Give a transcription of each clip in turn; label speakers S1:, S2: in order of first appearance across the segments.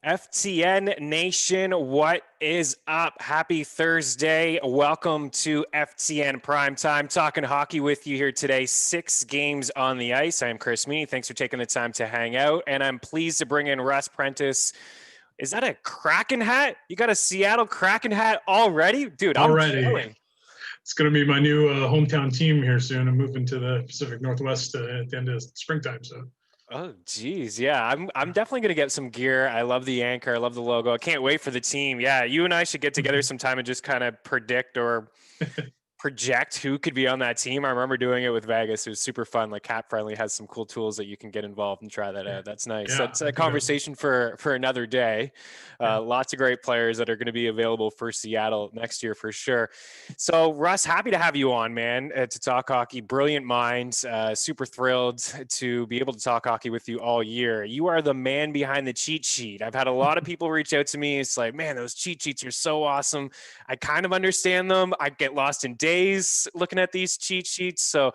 S1: FTN Nation, what is up? Happy Thursday. Welcome to FTN Primetime. Talking hockey with you here today. 6 games on the ice. I'm Chris Meaney. Thanks for taking the time to hang out. And I'm pleased to bring in Russ Prentice. Is that a Kraken hat? You got a Seattle Kraken hat already? Dude, I'm chilling.
S2: It's going to be my new hometown team here soon. I'm moving to the Pacific Northwest at the end of springtime. So.
S1: Oh, geez. Yeah, I'm definitely going to get some gear. I love the anchor. I love the logo. I can't wait for the team. Yeah, you and I should get together sometime and just kind of predict or project who could be on that team. I remember doing it with Vegas. It was super fun. Like Cap Friendly has some cool tools that you can get involved and try that out. That's nice.
S2: Yeah,
S1: That's a conversation for another day. Lots of great players that are going to be available for Seattle next year for sure. So Russ, happy to have you on, man, to talk hockey. Brilliant minds. Super thrilled to be able to talk hockey with you all year. You are the man behind the cheat sheet. I've had a lot of people reach out to me. It's like, man, those cheat sheets are so awesome. I kind of understand them. I get lost in days looking at these cheat sheets. So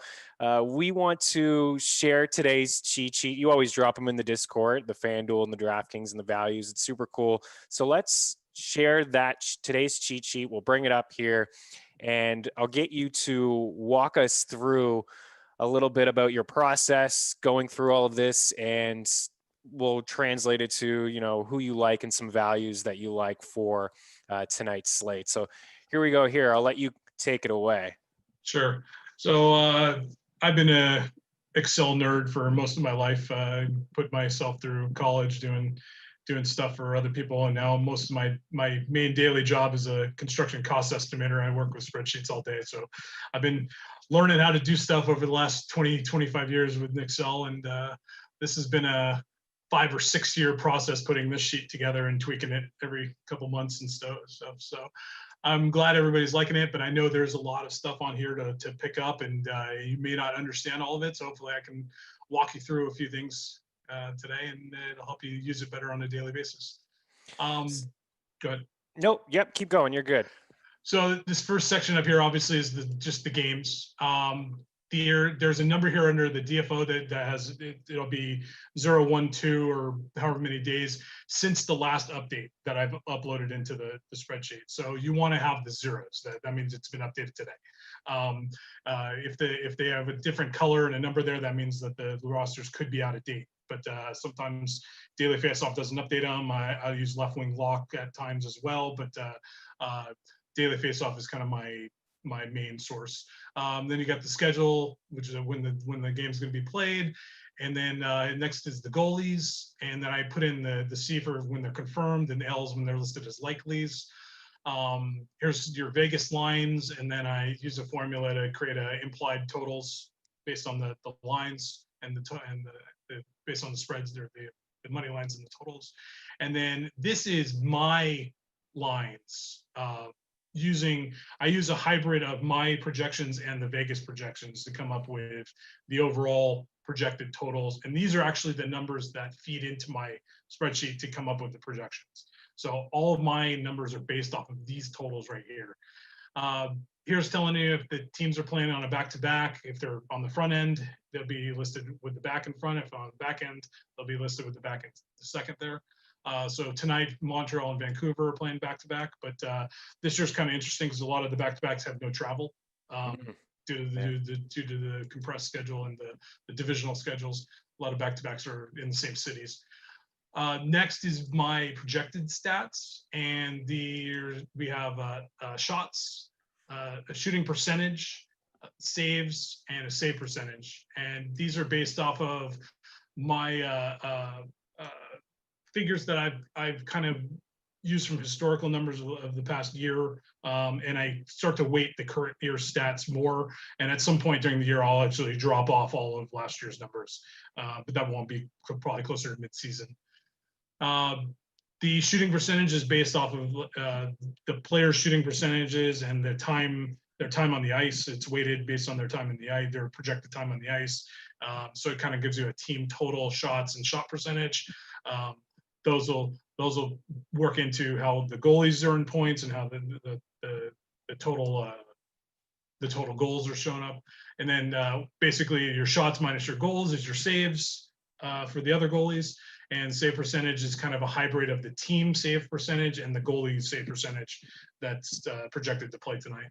S1: we want to share today's cheat sheet. You always drop them in the Discord, the FanDuel and the DraftKings and the values. It's super cool. So let's share that today's cheat sheet. We'll bring it up here and I'll get you to walk us through a little bit about your process going through all of this, and we'll translate it to, you know, who you like and some values that you like for tonight's slate. So here we go here. I'll let you take it away.
S2: Sure. So I've been a Excel nerd for most of my life. I put myself through college doing stuff for other people, and now most of my main daily job is a construction cost estimator. I work with spreadsheets all day. So I've been learning how to do stuff over the last 25 years with Excel, and this has been a 5 or 6 year process putting this sheet together and tweaking it every couple months and stuff. So I'm glad everybody's liking it, but I know there's a lot of stuff on here to pick up, and you may not understand all of it. So hopefully I can walk you through a few things today, and it'll help you use it better on a daily basis. Go ahead.
S1: Nope. Yep. Keep going. You're good.
S2: So this first section up here obviously is just the games. There's a number here under the DFO that has, it'll be 0, 1, 2, or however many days since the last update that I've uploaded into the spreadsheet. So you want to have the zeros. That means it's been updated today. If they have a different color and a number there, that means that the rosters could be out of date. But sometimes Daily Faceoff doesn't update them. I use Left Wing Lock at times as well, but Daily Faceoff is kind of my main source. Then you got the schedule, which is when the game's going to be played, and then next is the goalies, and then I put in the C for when they're confirmed, and the L's when they're listed as likelies. Here's your Vegas lines, and then I use a formula to create implied totals based on the lines and based on the spreads. They're the money lines and the totals, and then this is my lines. I use a hybrid of my projections and the Vegas projections to come up with the overall projected totals. And these are actually the numbers that feed into my spreadsheet to come up with the projections. So all of my numbers are based off of these totals right here. Here's telling you if the teams are playing on a back-to-back. If they're on the front end, they'll be listed with the back in front. If on the back end, they'll be listed with the back end, the second there. So tonight, Montreal and Vancouver are playing back-to-back, but this year's kind of interesting because a lot of the back-to-backs have no travel due to the compressed schedule and the divisional schedules. A lot of back-to-backs are in the same cities. Next is my projected stats, and we have shots, a shooting percentage, saves, and a save percentage. And these are based off of my figures that I've kind of used from historical numbers of the past year, and I start to weight the current year stats more. And at some point during the year, I'll actually drop off all of last year's numbers, but that won't be probably closer to mid-season. The shooting percentage is based off of the players' shooting percentages and their time on the ice. It's weighted based on their time in the ice, their projected time on the ice. So it kind of gives you a team total shots and shot percentage. Those will work into how the goalies earn points and how the total goals are shown up. And then basically your shots minus your goals is your saves for the other goalies. And save percentage is kind of a hybrid of the team save percentage and the goalie save percentage that's projected to play tonight.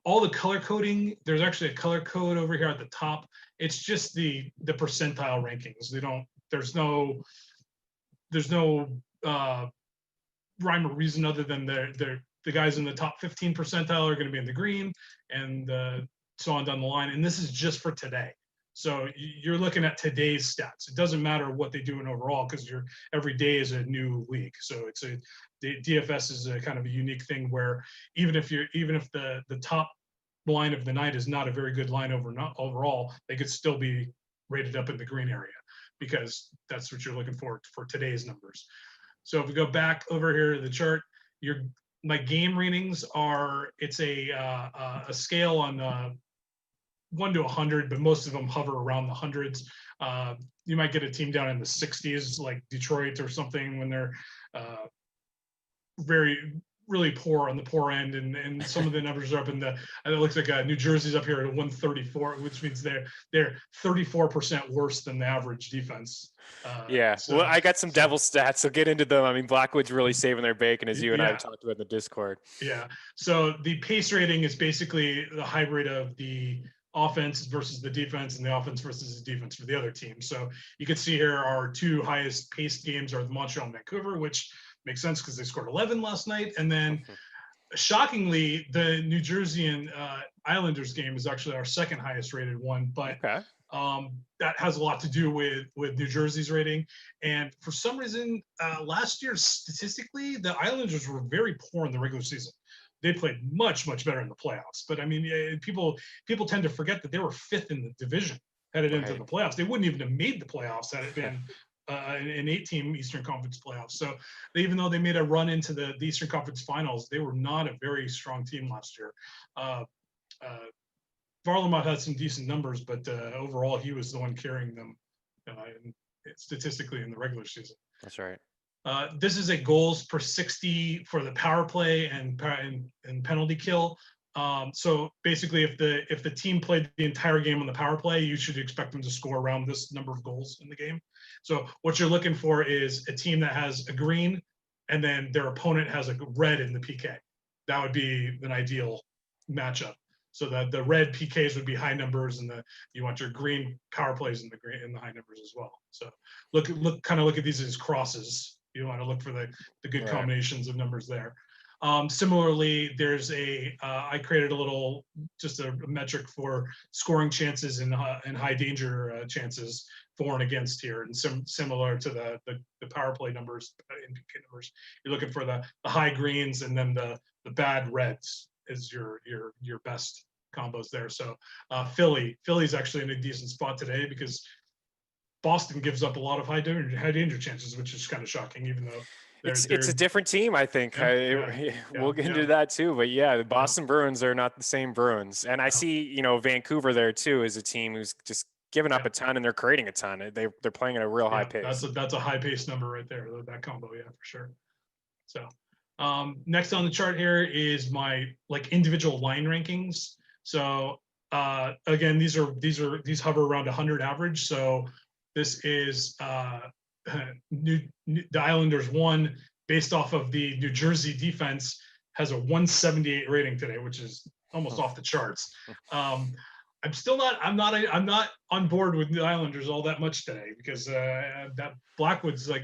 S2: All the color coding, there's actually a color code over here at the top. It's just the percentile rankings. There's no rhyme or reason other than the guys in the top 15 percentile are going to be in the green, and so on down the line. And this is just for today. So you're looking at today's stats. It doesn't matter what they do in overall, because every day is a new league. So the DFS is a kind of a unique thing where even if the top line of the night is not a very good line overall, they could still be rated up in the green area, because that's what you're looking for today's numbers. So if we go back over here to the chart, my game ratings are, it's a scale on 1 to 100, but most of them hover around the hundreds. You might get a team down in the 60s, like Detroit or something, when they're really poor on the poor end, and some of the numbers are up in it looks like New Jersey's up here at 134, which means they're 34% worse than the average defense.
S1: Well, I got some devil stats, so get into them. I mean, Blackwood's really saving their bacon, as you and I have talked about in the Discord.
S2: Yeah. So the pace rating is basically the hybrid of the offense versus the defense, and the offense versus the defense for the other team. So you can see here our two highest paced games are the Montreal and Vancouver, which makes sense because they scored 11 last night. And then shockingly, the New Jersey and Islanders game is actually our second highest rated one, but that has a lot to do with New Jersey's rating. And for some reason, last year, statistically, the Islanders were very poor in the regular season. They played much, much better in the playoffs. But I mean, people tend to forget that they were fifth in the division headed into the playoffs. They wouldn't even have made the playoffs had it been an 8-team Eastern Conference playoffs. So even though they made a run into the Eastern Conference Finals, they were not a very strong team last year. Varlamov had some decent numbers, but overall he was the one carrying them statistically in the regular season.
S1: That's right.
S2: This is a goals per 60 for the power play and penalty kill. So basically, if the team played the entire game on the power play, you should expect them to score around this number of goals in the game. So what you're looking for is a team that has a green, and then their opponent has a red in the PK. That would be an ideal matchup. So that the red PKs would be high numbers, and you want your green power plays in the high numbers as well. So look at these as crosses. You want to look for the good combinations of numbers there. Similarly, there's I created just a metric for scoring chances and high danger chances for and against here, and similar to the power play numbers in PK numbers. You're looking for the high greens, and then the bad reds is your best combos there. So Philly's actually in a decent spot today because Boston gives up a lot of high danger chances, which is kind of shocking, even though
S1: it's a different team, I think. We'll get into that too. But the Boston Bruins are not the same Bruins. And I see, Vancouver there too is a team who's just giving up a ton, and they're creating a ton. They're playing at a real high pace.
S2: That's a high pace number right there, that combo, for sure. So next on the chart here is my individual line rankings. So again, these hover around 100 average. So this is the Islanders won based off of the New Jersey defense, has a 178 rating today, which is almost off the charts. I'm not on board with the Islanders all that much today because that Blackwood's a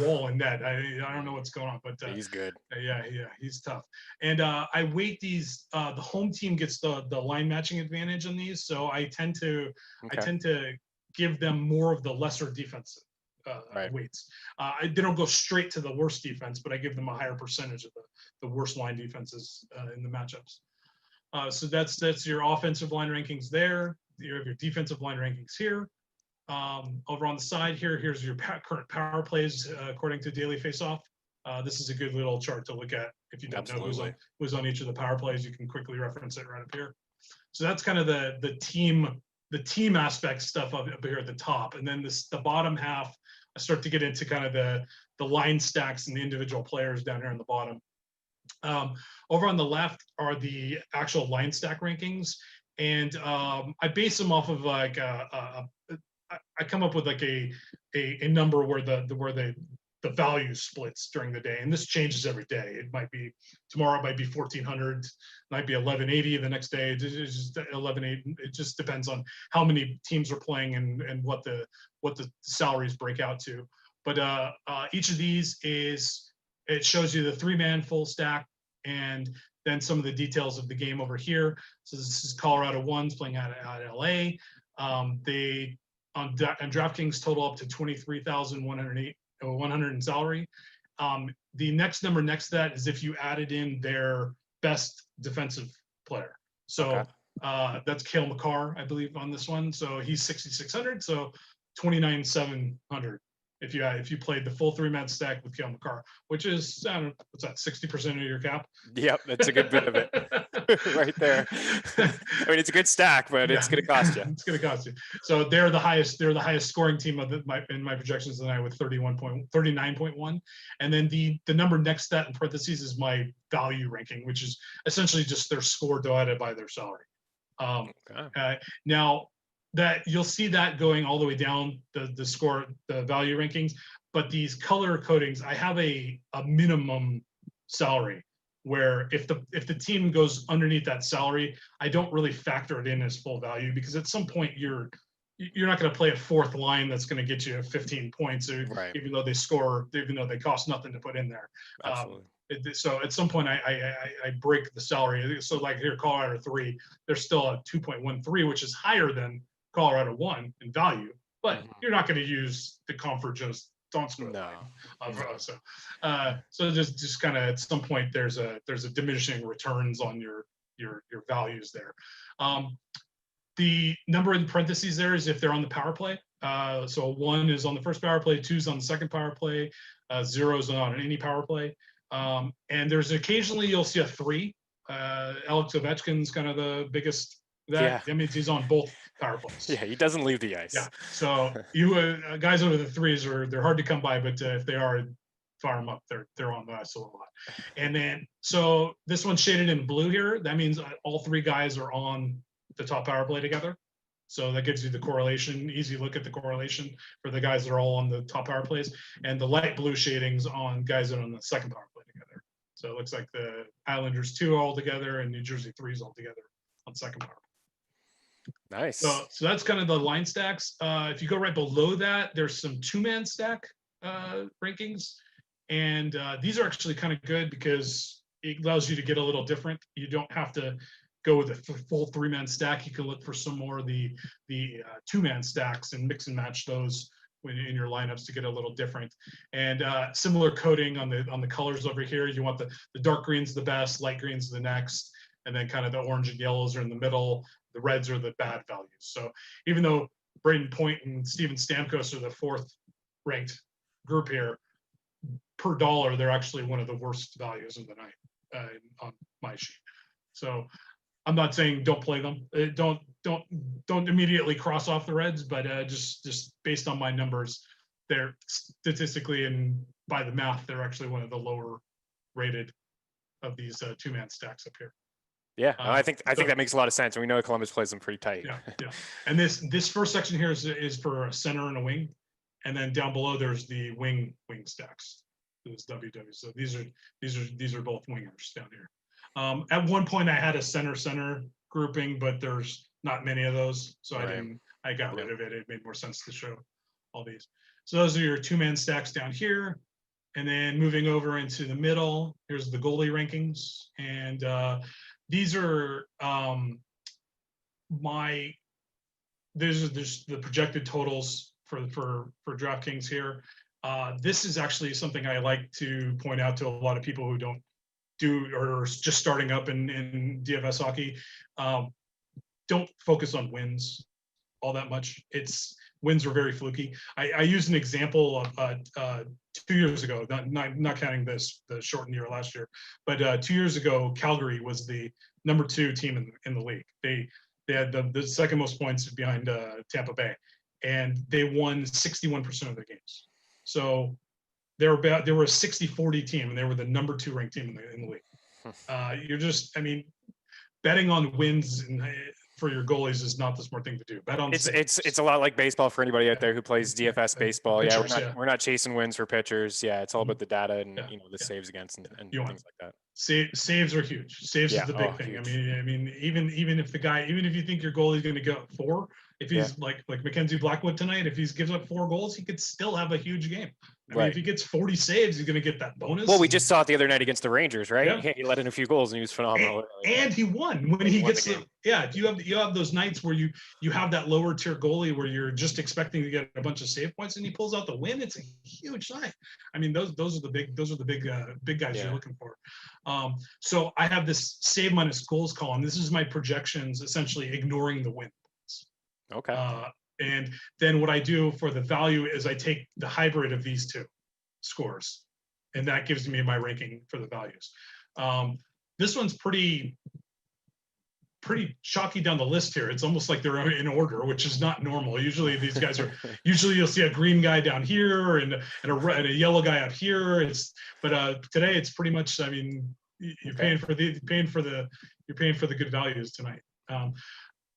S2: wall in net. I don't know what's going on, but
S1: he's good.
S2: Yeah, he's tough. And I weight these. The home team gets the line matching advantage on these, so I tend to give them more of the lesser defensive weights. They don't go straight to the worst defense, but I give them a higher percentage of the worst line defenses in the matchups. So that's your offensive line rankings there. You have your defensive line rankings here. Over on the side here, here's your current power plays according to Daily Faceoff. This is a good little chart to look at if you don't know who's on each of the power plays. You can quickly reference it right up here. So that's kind of the team aspect stuff up here at the top, and then the bottom half, I start to get into kind of the line stacks and the individual players down here on the bottom. Over on the left are the actual line stack rankings, and I base them off of I come up with like a number where the value splits during the day, and this changes every day. It might be tomorrow, it might be 1400, might be 1180 the next day. It's just 1180. It just depends on how many teams are playing and what the salaries break out to. But each of these it shows you the 3-man full stack, and then some of the details of the game over here. So this is Colorado Ones playing out of LA. They on DraftKings total up to 23,100 in salary. The next number next to that is if you added in their best defensive player. So that's Cale Makar, I believe, on this one. So he's 6,600. So 29,700 if you played the full 3-man stack with Cale Makar, which is, I don't know, what's that, 60% of your cap?
S1: Yep, that's a good bit of it right there. I mean, it's a good stack, but it's going to cost you.
S2: It's going to cost you. So they're the highest scoring team in my projections tonight with 39.1. And then the number next to that in parentheses is my value ranking, which is essentially just their score divided by their salary. Now, that you'll see that going all the way down the score, the value rankings, but these color codings, I have a minimum salary where if the team goes underneath that salary, I don't really factor it in as full value, because at some point you're not going to play a fourth line that's going to get you 15 points, even though they cost nothing to put in there.
S1: Absolutely.
S2: So at some point I break the salary. So like here, Colorado 3, they're still at 2.13, which is higher than Colorado 1 in value, but you're not going to use the comfort just don't score.
S1: No.
S2: So just kind of at some point there's a diminishing returns on your values there. The number in parentheses there is if they're on the power play. So 1 is on the first power play, 2 is on the second power play, 0 is on any power play. And there's occasionally you'll see a 3. Alex Ovechkin's kind of the biggest. That means he's on both power plays.
S1: Yeah, he doesn't leave the ice.
S2: Yeah. So you guys over the 3s they're hard to come by, but if they are, fire them up. They're on the ice a lot. And then so this one's shaded in blue here. That means all 3 guys are on the top power play together. So that gives you the correlation. Easy look at the correlation for the guys that are all on the top power plays, and the light blue shadings on guys that are on the second power play together. So it looks like the Islanders 2 are all together and New Jersey 3 is all together on second power play.
S1: Nice.
S2: So that's kind of the line stacks. If you go right below that, there's some 2-man stack rankings. And these are actually kind of good because it allows you to get a little different. You don't have to go with a full 3-man stack. You can look for some more of the 2-man stacks and mix and match those in your lineups to get a little different. And similar coding on the colors over here. You want the dark greens the best, light greens the next, and then kind of the orange and yellows are in the middle. The reds are the bad values. So even though Braden Point and Steven Stamkos are the 4th ranked group here, per dollar, they're actually one of the worst values of the night on my sheet. So I'm not saying don't play them. Don't immediately cross off the reds, but just based on my numbers, they're statistically and by the math, they're actually one of the lower rated of these 2-man stacks up here.
S1: Yeah, I think that makes a lot of sense. And we know Columbus plays them pretty tight.
S2: Yeah. And this first section here is for a center and a wing, and then down below there's the wing stacks. This WW. So these are both wingers down here. At one point I had a center grouping, but there's not many of those, so I got rid of it. It made more sense to show all these. So those are your 2-man stacks down here. And then moving over into the middle, here's the goalie rankings. And these are there's the projected totals for DraftKings here. This is actually something I like to point out to a lot of people who don't do or just starting up in DFS hockey. Don't focus on wins all that much. Wins are very fluky. I used an example of 2 years ago, not counting the shortened year last year, but 2 years ago, Calgary was the number 2 team in the league. They had the second most points behind Tampa Bay, and they won 61% of their games. So they were a 60-40 team, and they were the number 2 ranked team in the league. Betting on wins, and for your goalies is not the smart thing to do. Bet on saves.
S1: It's a lot like baseball for anybody out there who plays DFS baseball.
S2: Pitchers,
S1: We're not chasing wins for pitchers. Yeah, it's all about the data and the
S2: Yeah.
S1: saves against and things like that.
S2: Saves are huge. Saves is the big thing. Huge. I mean, even if you think your goalie is going to go 4, if he's like Mackenzie Blackwood tonight, if he gives up 4 goals, he could still have a huge game. I mean, if he gets 40 saves, he's going to get that bonus.
S1: Well, we just saw it the other night against the Rangers, right? Yeah. He let in a few goals and he was phenomenal.
S2: And he won when he gets if you have those nights where you have that lower tier goalie where you're just expecting to get a bunch of save points and he pulls out the win, it's a huge night. I mean, those are the big guys you're looking for. So I have this save minus goals column. This is my projections, essentially ignoring the win.
S1: Okay.
S2: And then what I do for the value is I take the hybrid of these two scores, and that gives me my ranking for the values. This one's pretty chalky down the list here. It's almost like they're in order, which is not normal. Usually these guys are. Usually you'll see a green guy down here and a yellow guy up here. But today it's pretty much. I mean, you're paying for the good values tonight.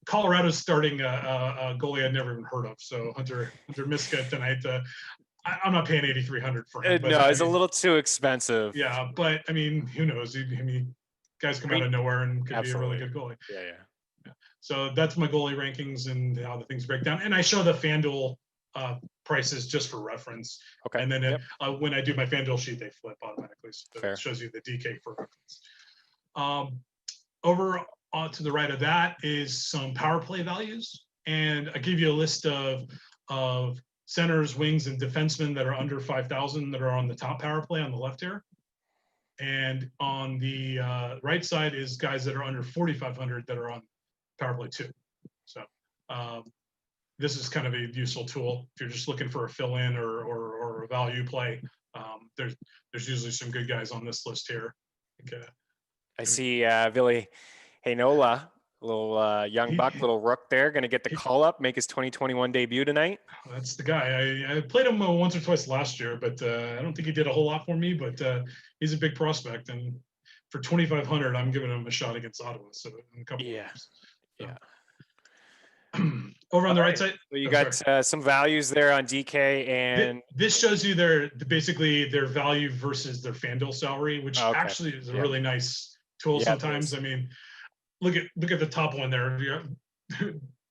S2: Colorado's starting a goalie I'd never even heard of. So Hunter Miska tonight. I'm not paying $8,300 for him.
S1: No, it's a little too expensive.
S2: Yeah, but I mean, who knows? Guys come out of nowhere and could be a really good goalie. Yeah. So that's my goalie rankings and how the things break down. And I show the FanDuel prices just for reference. Okay. And then when I do my FanDuel sheet, they flip automatically. So it shows you the DK for reference. Over to the right of that is some power play values. And I give you a list of centers, wings, and defensemen that are under 5,000 that are on the top power play on the left here. And on the right side is guys that are under 4,500 that are on power play 2. So this is kind of a useful tool if you're just looking for a fill-in or a value play. There's usually some good guys on this list here.
S1: I see Ville Heinola, little young buck, little rook there, going to get the call up, make his 2021 debut tonight.
S2: That's the guy. I played him once or twice last year, but I don't think he did a whole lot for me. But he's a big prospect, and for 2,500, I'm giving him a shot against Ottawa. So in a couple of games.
S1: Yeah.
S2: Over on the right side,
S1: so you got some values there on DK, and
S2: this shows you their value versus their FanDuel salary, which actually is a really nice tool. Sometimes, I mean. Look at the top one there.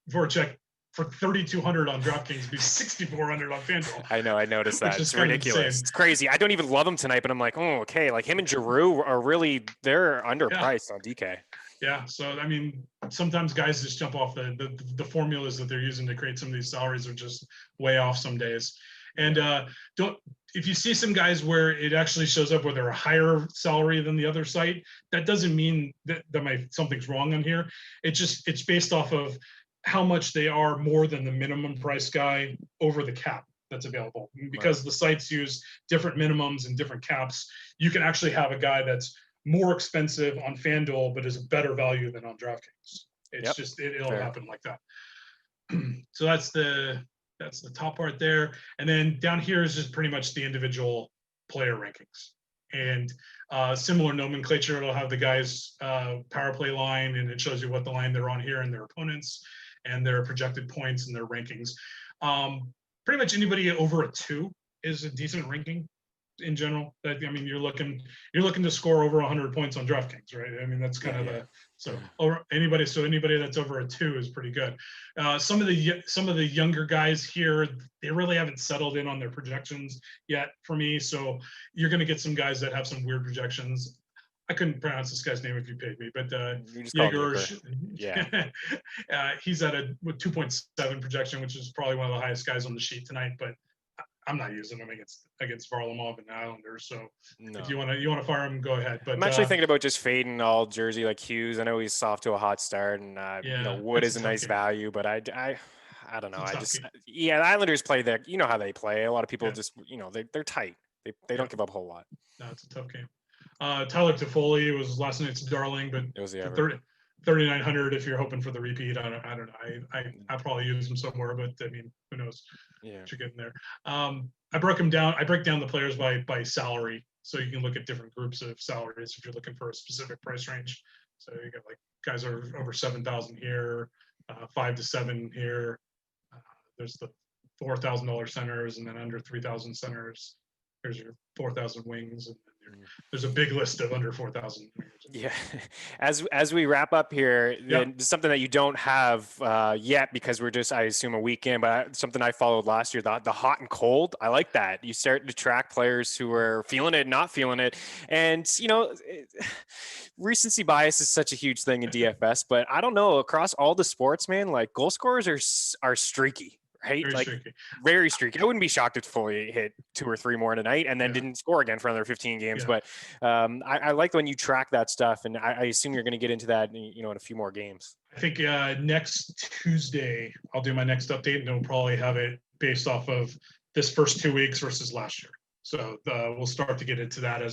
S2: Voracek for 3,200 on DraftKings, be 6,400 on FanDuel.
S1: I know, I noticed that. It's ridiculous. It's crazy. I don't even love him tonight, but I'm like, oh, okay. Like him and Giroux are really they're underpriced on DK.
S2: Yeah. So I mean, sometimes guys just jump off the formulas that they're using to create some of these salaries are just way off some days. And if you see some guys where it actually shows up where they're a higher salary than the other site, that doesn't mean that something's wrong on here. It's based off of how much they are more than the minimum price guy over the cap that's available. Because the sites use different minimums and different caps, you can actually have a guy that's more expensive on FanDuel, but is a better value than on DraftKings. It's just, it'll happen like that. So that's the top part there. And then down here is just pretty much the individual player rankings. And similar nomenclature, it'll have the guys' power play line, and it shows you what the line they're on here and their opponents and their projected points and their rankings. Pretty much anybody over a 2 is a decent ranking in general. I mean, you're looking to score over 100 points on DraftKings, right? I mean, that's kind of anybody that's over a 2 is pretty good. Some of the younger guys here, they really haven't settled in on their projections yet for me. So you're going to get some guys that have some weird projections. I couldn't pronounce this guy's name if you paid me, but Jaeger, he's at a 2.7 projection, which is probably one of the highest guys on the sheet tonight. But I'm not using him against Varlamov and the Islanders. So if you want to fire him, go ahead. But
S1: I'm actually thinking about just fading all Jersey like Hughes. I know he's off to a hot start, and Wood is a nice value, but I don't know. The Islanders play there. You know how they play. A lot of people just they're tight. They don't give up a whole lot.
S2: No, it's a tough game. Tyler Toffoli was last night's darling, but
S1: it was the
S2: 3,900 if you're hoping for the repeat. I don't know. I probably use him somewhere, but I mean, who knows? What you're getting there. I broke him down. I break down the players by salary, so you can look at different groups of salaries if you're looking for a specific price range. So you got like guys are over 7,000 here, 5 to 7 here. There's the $4,000 centers, and then under 3,000 centers. There's your 4,000 wings, and then there's a big list of under 4,000.
S1: Yeah. As we wrap up here, something that you don't have yet because we're just, I assume, a week in, but something I followed last year, the hot and cold. I like that. You start to track players who are feeling it, not feeling it. And, recency bias is such a huge thing in DFS, but I don't know, across all the sports, man, like goal scorers are streaky. Right? Very streaky. I wouldn't be shocked if Foley hit 2 or 3 more in a night and then didn't score again for another 15 games. But I like when you track that stuff, and I assume you're going to get into that, in a few more games.
S2: I think next Tuesday I'll do my next update, and we'll probably have it based off of this first 2 weeks versus last year. So we'll start to get into that I'll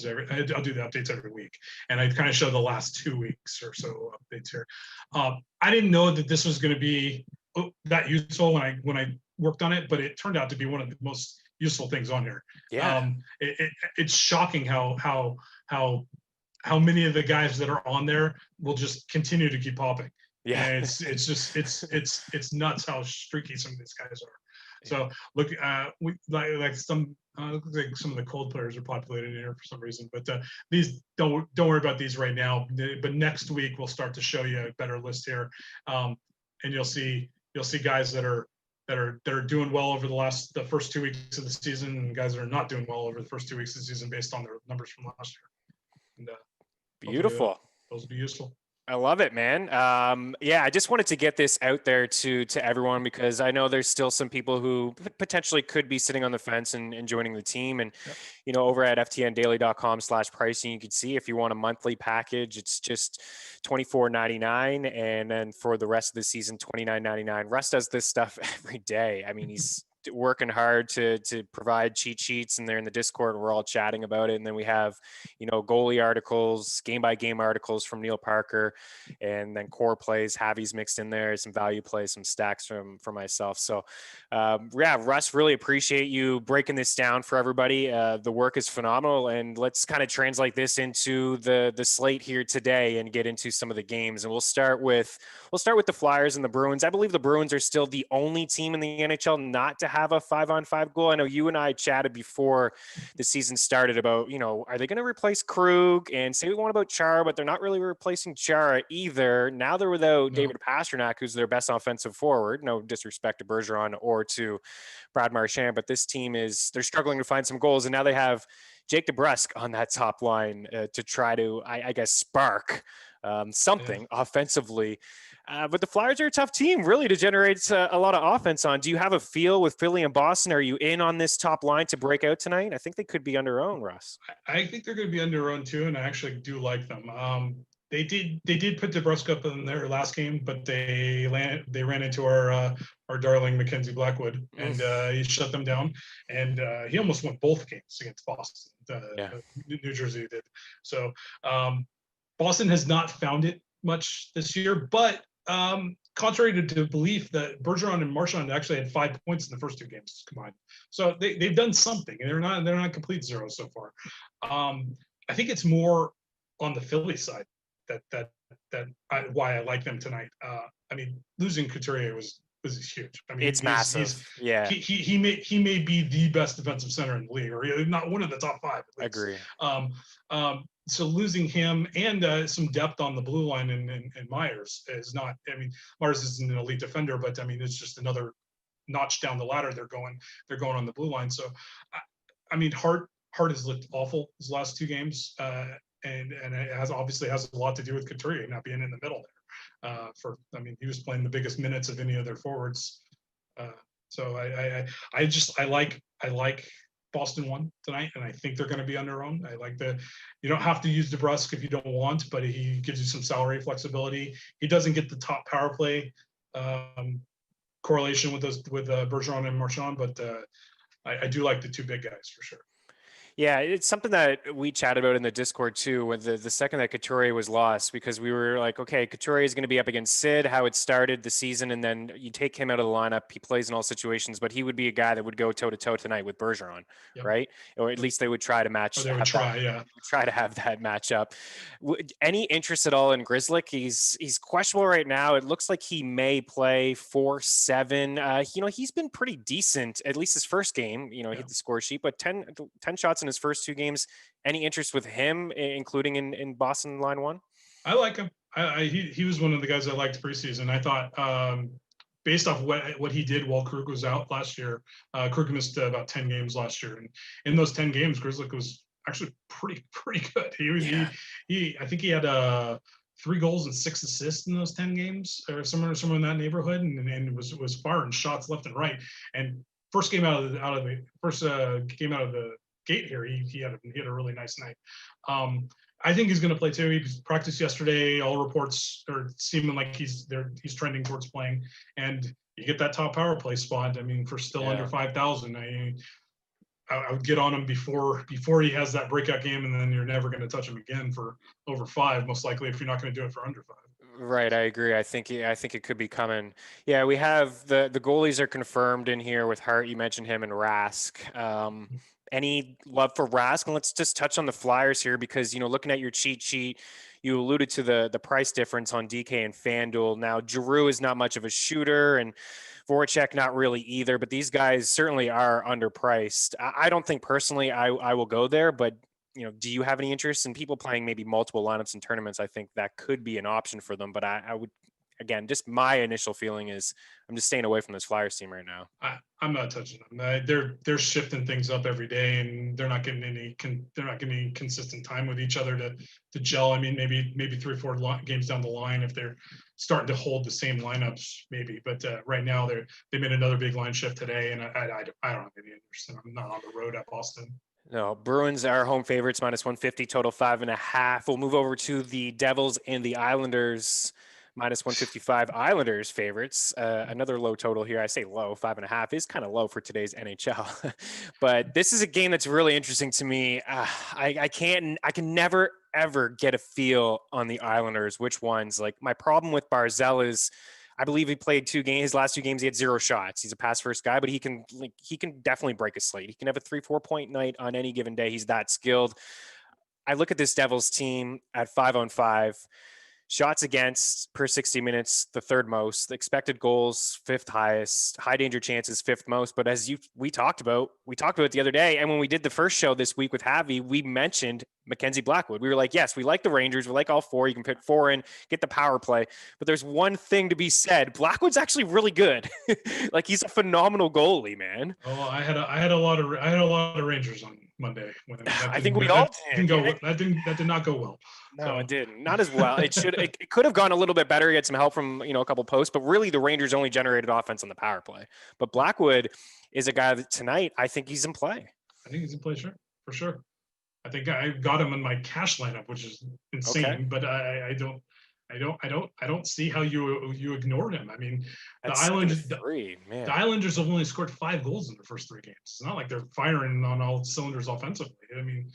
S2: do the updates every week, and I kind of show the last 2 weeks or so updates here. I didn't know that this was going to be that useful when I worked on it, but it turned out to be one of the most useful things on here.
S1: Yeah.
S2: It's shocking how many of the guys that are on there will just continue to keep popping. Yeah. And it's nuts how streaky some of these guys are. So look, we like some looks like some of the cold players are populated in here for some reason, but these don't worry about these right now. But next week we'll start to show you a better list here, and you'll see guys that are doing well over the first 2 weeks of the season, and guys that are not doing well over the first 2 weeks of the season based on their numbers from last year. And
S1: beautiful.
S2: Those will be useful.
S1: I love it, man. I just wanted to get this out there to everyone, because I know there's still some people who potentially could be sitting on the fence and joining the team. And, over at ftndaily.com/pricing, you can see if you want a monthly package, it's just $24.99. And then for the rest of the season, $29.99. Russ does this stuff every day. I mean, he's working hard to provide cheat sheets, and they're in the Discord and we're all chatting about it. And then we have, goalie articles, game by game articles from Neil Parker, and then core plays, Javi's mixed in there, some value plays, some stacks from myself. So Russ, really appreciate you breaking this down for everybody. The work is phenomenal, and let's kind of translate this into the slate here today and get into some of the games. And we'll start with the Flyers and the Bruins. I believe the Bruins are still the only team in the NHL not to have a 5-on-5 goal. I know you and I chatted before the season started about, are they going to replace Krug, and say we want about Chara, but they're not really replacing Chara either. Now they're without David Pastrnak, who's their best offensive forward. No disrespect to Bergeron or to Brad Marchand, but this team they're struggling to find some goals. And now they have Jake DeBrusk on that top line to try to, I guess, spark something offensively. But the Flyers are a tough team, really, to generate a lot of offense on. Do you have a feel with Philly and Boston? Are you in on this top line to break out tonight? I think they could be under own, Russ.
S2: I think they're going to be under own too, and I actually do like them. They did put DeBrusk up in their last game, but they ran into our darling Mackenzie Blackwood, and he shut them down. And he almost won both games against Boston. New Jersey did. So Boston has not found it much this year, but contrary to belief, that Bergeron and Marchand actually had 5 points in the first 2 games combined. So they've done something, and they're not complete zero so far. I think it's more on the Philly side why I like them tonight. I mean, losing Couturier was huge. I mean,
S1: it's massive.
S2: He may be the best defensive center in the league, or not one of the top 5.
S1: I agree.
S2: So losing him and some depth on the blue line and Myers is not. I mean, Myers isn't an elite defender, but I mean, it's just another notch down the ladder. They're going on the blue line. So, I mean, Hart has looked awful his last 2 games, and it obviously has a lot to do with Couturier not being in the middle there. I mean, he was playing the biggest minutes of any of their forwards. So I like Boston won tonight, and I think they're going to be under own. I like you don't have to use DeBrusk if you don't want, but he gives you some salary flexibility. He doesn't get the top power play correlation with Bergeron and Marchand, but I do like the 2 big guys for sure.
S1: Yeah, it's something that we chatted about in the Discord too, when the second that Couturier was lost, because we were like, okay, Couturier is going to be up against Sid, how it started the season, and then you take him out of the lineup. He plays in all situations, but he would be a guy that would go toe to toe tonight with Bergeron,
S2: Yep.
S1: right? Or at least they would try to
S2: Or
S1: match,
S2: they would try, yeah.
S1: try to have that matchup. Any interest at all in Grizzlick? He's questionable right now. It looks like he may play 4-7. He's been pretty decent, at least his first game. Hit the score sheet, but 10 shots in his first two games. Any interest with him, including in Boston line one?
S2: I like him. He was one of the guys I liked preseason. I thought based off what he did while Krug was out last year, Krug missed about 10 games last year, and in those 10 games, Grizzlick was actually pretty good. I think he had 3 goals and 6 assists in those 10 games, or somewhere in that neighborhood, and was firing shots left and right. And first game out of the gate here, he had a really nice night. I think he's going to play too. He practiced yesterday. All reports are seeming like he's trending towards playing, and you get that top power play spot. I mean, for still under 5,000, I would get on him before he has that breakout game, and then you're never going to touch him again for over 5, most likely, if you're not going to do it for under 5.
S1: Right, I agree. I think it could be coming. Yeah, we have the goalies are confirmed in here with Hart. You mentioned him and Rask. Any love for Rask? And let's just touch on the Flyers here, because looking at your cheat sheet, you alluded to the price difference on DK and FanDuel. Now, Giroux is not much of a shooter, and Voracek not really either. But these guys certainly are underpriced. I don't think personally I will go there, but do you have any interest in people playing maybe multiple lineups in tournaments? I think that could be an option for them, but I would, again, just my initial feeling is I'm just staying away from this Flyers team right now.
S2: I'm not touching them. They're shifting things up every day, and they're not getting any consistent time with each other to gel. I mean, maybe 3 or 4 games down the line, if they're starting to hold the same lineups, maybe. But right now they made another big line shift today, and I don't have any interest in them. I'm not on the road at Boston.
S1: No, Bruins are home favorites, -150, total 5.5. We'll move over to the Devils and the Islanders, -155. Islanders favorites. Another low total here. I say low, 5.5 is kind of low for today's NHL. But this is a game that's really interesting to me. I can never ever get a feel on the Islanders, which ones. Like, my problem with Barzal is, I believe he played 2 games. His last 2 games, he had 0 shots. He's a pass first guy, but he can definitely break a slate. He can have a 3-4 point night on any given day. He's that skilled. I look at this Devils team at 5-on-5. Shots against per 60 minutes, the 3rd most. The expected goals, 5th highest. High danger chances, 5th most. But as we talked about it the other day, and when we did the first show this week with Javi, we mentioned Mackenzie Blackwood. We were like, yes, we like the Rangers. We like all 4. You can put 4 in, get the power play. But there's one thing to be said. Blackwood's actually really good. Like, he's a phenomenal goalie, man.
S2: Oh, I had a lot of Rangers on Monday.
S1: I think we all did.
S2: That did not go well.
S1: No, it didn't. Not as well. It could have gone a little bit better. He had some help from, a couple posts, but really the Rangers only generated offense on the power play. But Blackwood is a guy that tonight, I think he's in play.
S2: I think he's in play, for sure. I think I got him in my cash lineup, which is insane, okay. But I don't see how you ignored him. I mean, the Islanders have only scored 5 goals in the first 3 games. It's not like they're firing on all cylinders offensively. I mean,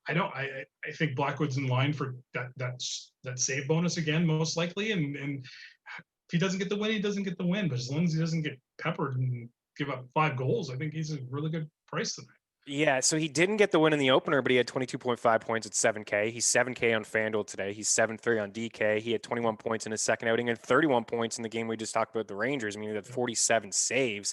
S2: I think Blackwood's in line for that save bonus again, most likely. And if he doesn't get the win, he doesn't get the win. But as long as he doesn't get peppered and give up 5 goals, I think he's a really good price tonight.
S1: Yeah, so he didn't get the win in the opener, but he had 22.5 points at 7K. He's 7K on FanDuel today. He's 7.3 on DK. He had 21 points in his second outing and 31 points in the game we just talked about, the Rangers. I mean, he had 47 saves.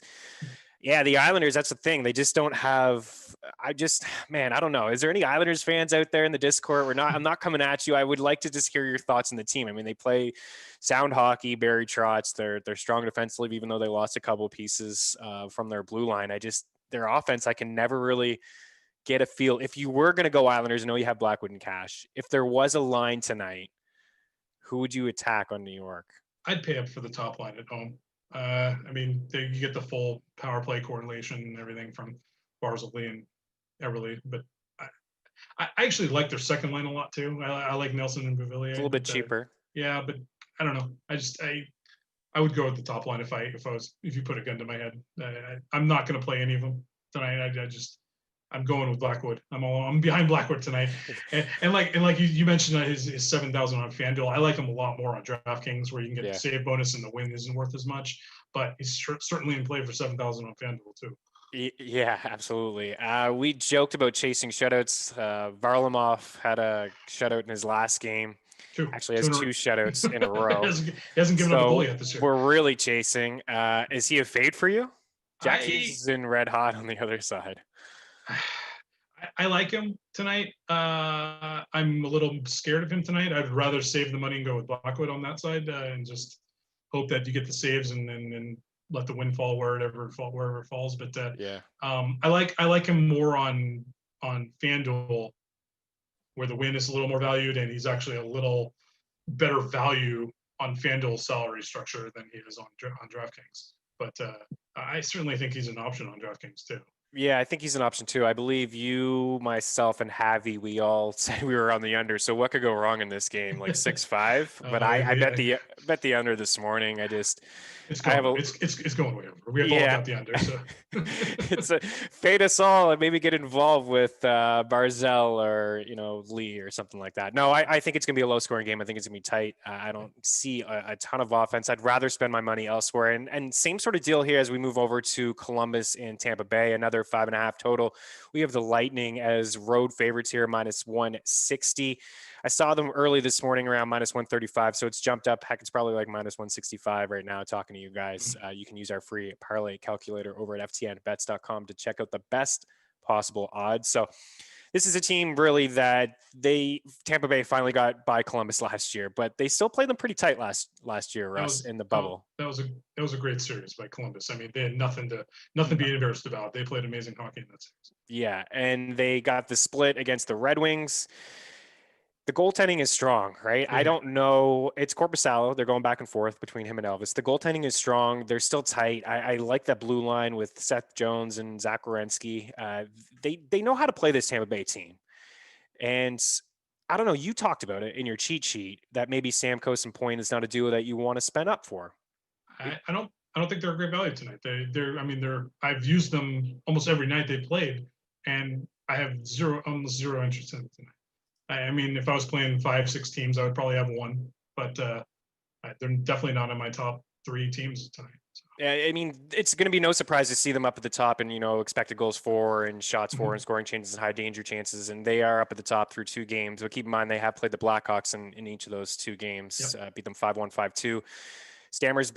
S1: Yeah, the Islanders, that's the thing. They just don't have – I don't know. Is there any Islanders fans out there in the Discord? I'm not coming at you. I would like to just hear your thoughts on the team. I mean, they play sound hockey, Barry Trotz. They're strong defensively, even though they lost a couple of pieces from their blue line. Their offense, I can never really get a feel. If you were going to go Islanders, I know you have Blackwood and cash. If there was a line tonight, who would you attack on New York?
S2: I'd pay up for the top line at home. I mean, you get the full power play correlation and everything from Barzal and Everly, but I actually like their second line a lot too. I like Nelson and Beauvillier.
S1: It's a little bit cheaper.
S2: Yeah, but I don't know. I would go with the top line if you put a gun to my head. I'm not going to play any of them tonight. I'm going with Blackwood. I'm behind Blackwood tonight. And like you mentioned his 7,000 on FanDuel. I like him a lot more on DraftKings, where you can get the save bonus and the win isn't worth as much. But he's certainly in play for 7,000 on FanDuel too.
S1: Yeah, absolutely. We joked about chasing shutouts. Varlamov had a shutout in his last game. Actually has two shutouts in a row.
S2: He hasn't given up a goal yet this year.
S1: We're really chasing. Is he a fade for you? Jack Hughes is in red hot on the other side.
S2: I like him tonight. I'm a little scared of him tonight. I'd rather save the money and go with Blackwood on that side and just hope that you get the saves and let the win fall wherever it falls. But I like him more on FanDuel, where the win is a little more valued, and he's actually a little better value on FanDuel's salary structure than he is on DraftKings. But I certainly think he's an option on DraftKings too.
S1: Yeah, I think he's an option too. I believe you, myself, and Javi, we all said we were on the under. So what could go wrong in this game? Like 6-5? But I bet the under this morning.
S2: It's going way over. We have all got the under. So
S1: it's a fade us all and maybe get involved with Barzell or Lee or something like that. No, I think it's gonna be a low scoring game. I think it's gonna be tight. I don't see a ton of offense. I'd rather spend my money elsewhere. And same sort of deal here as we move over to Columbus and Tampa Bay. Another 5.5 total. We have the Lightning as road favorites here, -160. I saw them early this morning around -135, so it's jumped up. Heck, it's probably like -165 right now talking to you guys. You can use our free parlay calculator over at ftnbets.com to check out the best possible odds. So this is a team really that Tampa Bay finally got by Columbus last year, but they still played them pretty tight last year, Russ, in the bubble.
S2: That was a great series by Columbus. I mean, they had nothing to be embarrassed about. They played amazing hockey in that series.
S1: Yeah, and they got the split against the Red Wings. The goaltending is strong, right? I don't know. It's Korpisalo. They're going back and forth between him and Elvis. The goaltending is strong. They're still tight. I like that blue line with Seth Jones and Zach Werenski. They know how to play this Tampa Bay team. And I don't know. You talked about it in your cheat sheet that maybe Stamkos and Point is not a duo that you want to spend up for.
S2: I don't think they're a great value tonight. I've used them almost every night they played, and I have almost zero interest in it tonight. I mean, if I was playing 5-6 teams, I would probably have one, but they're definitely not in my top 3 teams tonight. So.
S1: Yeah, I mean, it's going to be no surprise to see them up at the top and, expected goals for and shots for and scoring chances and high danger chances. And they are up at the top through 2 games. But keep in mind, they have played the Blackhawks in each of those 2 games, beat them 5-1, 5-2. Stammer's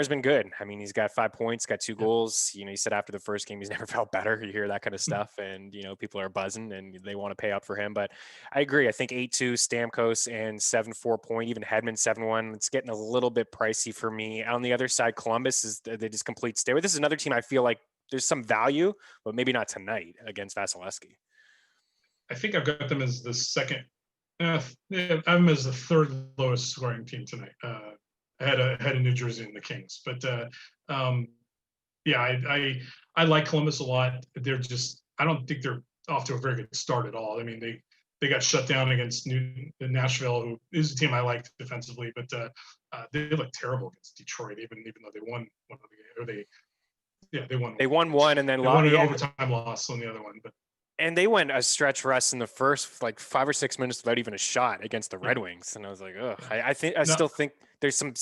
S1: been good. I mean, he's got 5 points, got 2 goals. He said after the first game, he's never felt better. You hear that kind of stuff, and people are buzzing and they want to pay up for him. But I agree. I think 8-2 Stamkos and 7-4 Point, even Hedman 7-1. It's getting a little bit pricey for me. On the other side, Columbus they just complete stay with. This is another team I feel like there's some value, but maybe not tonight against Vasilevsky.
S2: I think I've got them as the second. I have them as the 3rd lowest scoring team tonight. Ahead of New Jersey and the Kings. But I like Columbus a lot. I don't think they're off to a very good start at all. I mean, they got shut down against Nashville, who is a team I like defensively, but they look terrible against Detroit, even though they won one of the games. They won.
S1: They won one and then
S2: they won an overtime loss on the other one, but.
S1: And they went a stretch rest in the first 5 or 6 minutes without even a shot against the Red Wings, and I was like, ugh. I still think there's some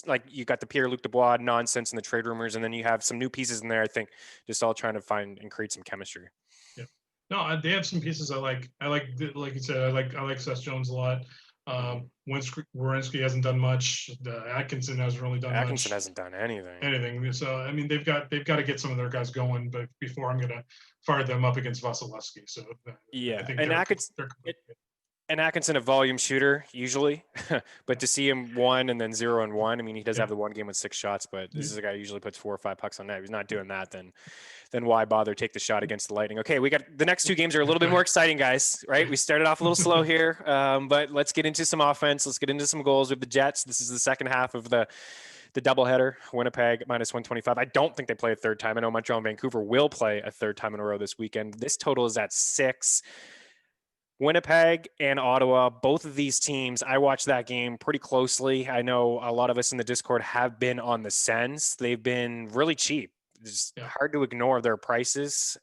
S1: like you got the Pierre-Luc Dubois nonsense in the trade rumors, and then you have some new pieces in there. I think just all trying to find and create some chemistry.
S2: Yeah, no, they have some pieces I like. Like you said, I like Seth Jones a lot. Werenski hasn't done much. Atkinson hasn't really done much.
S1: Atkinson hasn't done anything.
S2: So I mean, they've got to get some of their guys going, but before I'm gonna fire them up against Vasilevsky. So
S1: yeah, and Atkinson a volume shooter usually, but to see him 1 and then 0 and 1. I mean, he does have the one game with 6 shots, but this is a guy who usually puts 4 or 5 pucks on net. If he's not doing that, then why bother take the shot against the Lightning? Okay, we got the next 2 games are a little bit more exciting, guys. Right? We started off a little slow here, but let's get into some offense. Let's get into some goals with the Jets. This is the second half of the doubleheader. Winnipeg -125. I don't think they play a third time. I know Montreal and Vancouver will play a third time in a row this weekend. This total is at 6. Winnipeg and Ottawa, both of these teams, I watched that game pretty closely. I know a lot of us in the Discord have been on the Sens. They've been really cheap. It's hard to ignore their prices.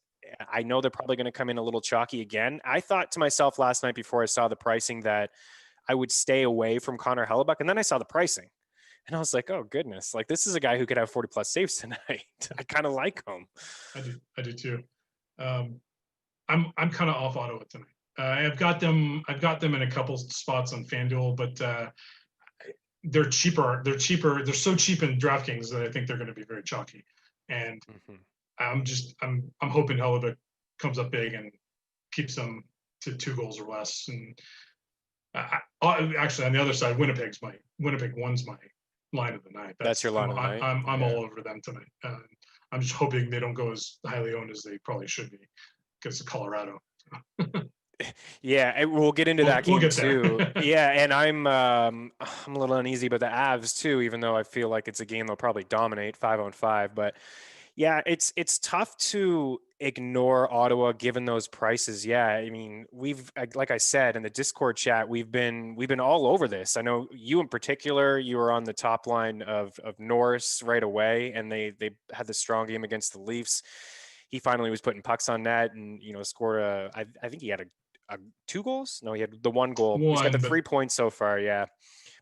S1: I know they're probably going to come in a little chalky again. I thought to myself last night before I saw the pricing that I would stay away from Connor Hellebuck. And then I saw the pricing and I was like, oh goodness, like this is a guy who could have 40 plus saves tonight. I kind of like him.
S2: I do too. I'm kind of off Ottawa tonight. I've got them in a couple spots on FanDuel, but they're cheaper. They're so cheap in DraftKings that I think they're going to be very chalky. And I'm hoping Hellebuck comes up big and keeps them to 2 goals or less. And actually, on the other side, Winnipeg one's my line of the night.
S1: That's your line of the night.
S2: I'm all over them tonight. I'm just hoping they don't go as highly owned as they probably should be because of Colorado.
S1: Yeah, we'll get into that game too.
S2: There.
S1: Yeah, and I'm a little uneasy about the Avs too, even though I feel like it's a game they'll probably dominate 5-on-5. But yeah, it's tough to ignore Ottawa given those prices. Yeah, I mean, like I said in the Discord chat, we've been all over this. I know you in particular, you were on the top line of Norris right away, and they had the strong game against the Leafs. He finally was putting pucks on net and, scored I think he had 2 goals. No, he had the 1 goal. He's got the 3 points so far. Yeah.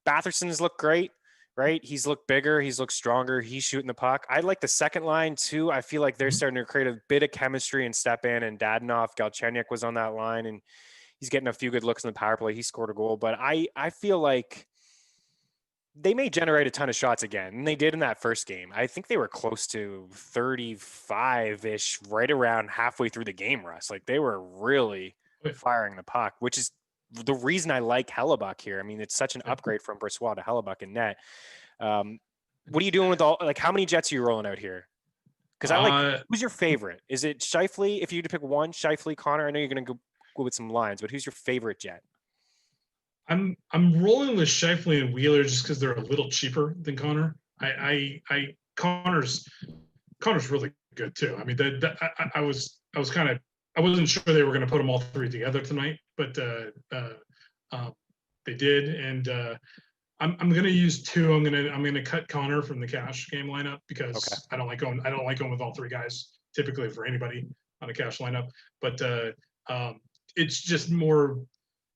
S1: Batherson's looked great, right? He's looked bigger. He's looked stronger. He's shooting the puck. I like the second line too. I feel like they're starting to create a bit of chemistry and step in, and Dadonov, Galchenyuk was on that line and he's getting a few good looks in the power play. He scored a goal, but I feel like they may generate a ton of shots again. And they did in that first game. I think they were close to 35-ish right around halfway through the game, Russ. Like they were really firing the puck, which is the reason I like Hellebuck here. I mean, it's such an upgrade from Brossoit to Hellebuck in net. What are you doing with how many Jets are you rolling out here? Because who's your favorite? Is it Scheifele? If you had to pick one, Scheifele, Connor, I know you're going to go with some lines, but who's your favorite Jet?
S2: I'm rolling with Scheifele and Wheeler just because they're a little cheaper than Connor. Connor's really good too. I mean, I wasn't sure they were going to put them all 3 together tonight, but they did. And I'm going to use 2. I'm going to cut Connor from the cash game lineup because I don't like going with all 3 guys typically for anybody on a cash lineup. But it's just more.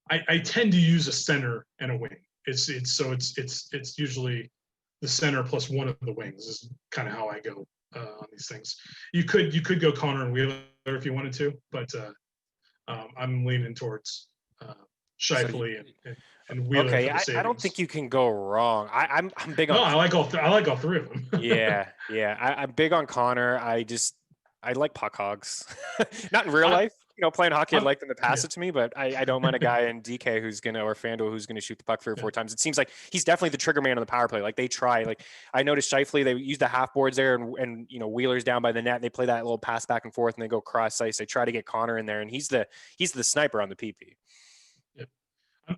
S2: I tend to use a center and a wing. It's usually the center plus one of the wings is kind of how I go on these things. You could go Connor and Wheeler if you wanted to, but I'm leaning towards Scheifele and Wheeler.
S1: Okay, I don't think you can go wrong. I'm big on.
S2: No, I like all 3 of them.
S1: yeah. I'm big on Connor. I like puck hogs, not in real life. Playing hockey, I'd like them to pass it to me, but I don't mind a guy in DK or FanDuel who's going to shoot the puck 3 or 4 times. It seems like he's definitely the trigger man on the power play. Like they try, like I noticed Scheifele, they use the half boards there and Wheeler's down by the net and they play that little pass back and forth and they go cross ice. They try to get Connor in there and he's the sniper on the PP.
S2: Yeah.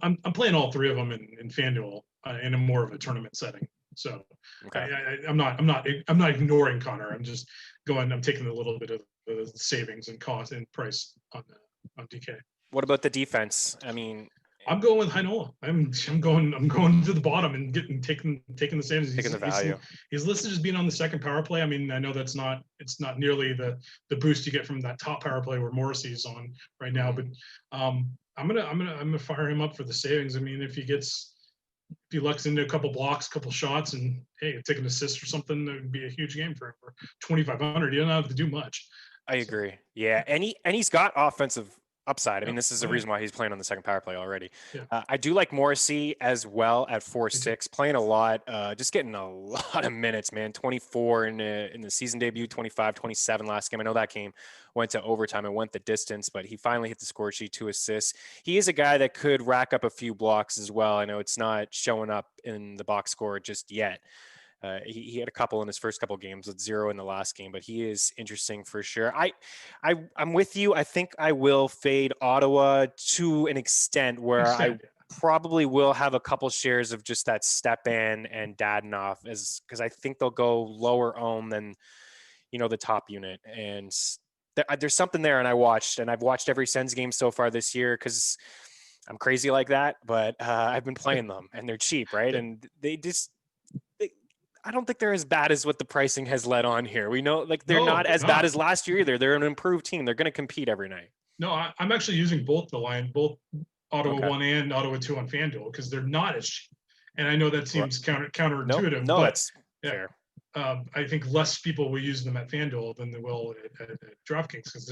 S2: I'm playing all 3 of them in FanDuel in a more of a tournament setting. So I'm not ignoring Connor. I'm just I'm taking a little bit of the savings and cost and price on DK.
S1: What about the defense? I mean,
S2: I'm going with Heinola. I'm going to the bottom and taking the saves.
S1: Taking the value.
S2: He's listed as being on the second power play. I mean, I know it's not nearly the boost you get from that top power play where Morrissey's on right now, but I'm gonna fire him up for the savings. I mean, if he lucks into a couple blocks, couple shots, and hey, take an assist or something, that would be a huge game for him. For 2,500, you don't have to do much.
S1: I agree. Yeah, and he's got offensive upside. I mean, this is the reason why he's playing on the second power play already. Yeah. I do like Morrissey as well at 4-6, playing a lot, just getting a lot of minutes, man. 24 in the season debut, 25, 27 last game. I know that game went to overtime and went the distance, but he finally hit the score sheet, 2 assists. He is a guy that could rack up a few blocks as well. I know it's not showing up in the box score just yet. He had a couple in his first couple games with 0 in the last game, but he is interesting for sure. I'm with you. I think I will fade Ottawa to an extent where I probably will have a couple shares of just that step in and Dadonov because I think they'll go lower owned than, the top unit. And there's something there. And I've watched every Sens game so far this year because I'm crazy like that, but I've been playing them and they're cheap. Right. And I don't think they're as bad as what the pricing has led on here. We know like they're
S2: No,
S1: not
S2: they're
S1: as
S2: not.
S1: bad as last year either. They're an improved team. They're going to compete every night.
S2: No, I'm actually using both Ottawa
S1: Okay.
S2: 1 and Ottawa 2 on FanDuel because they're not as cheap. And I know that seems counterintuitive,
S1: No,
S2: but
S1: that's
S2: yeah,
S1: fair.
S2: I think less people will use them at FanDuel than they will at DraftKings because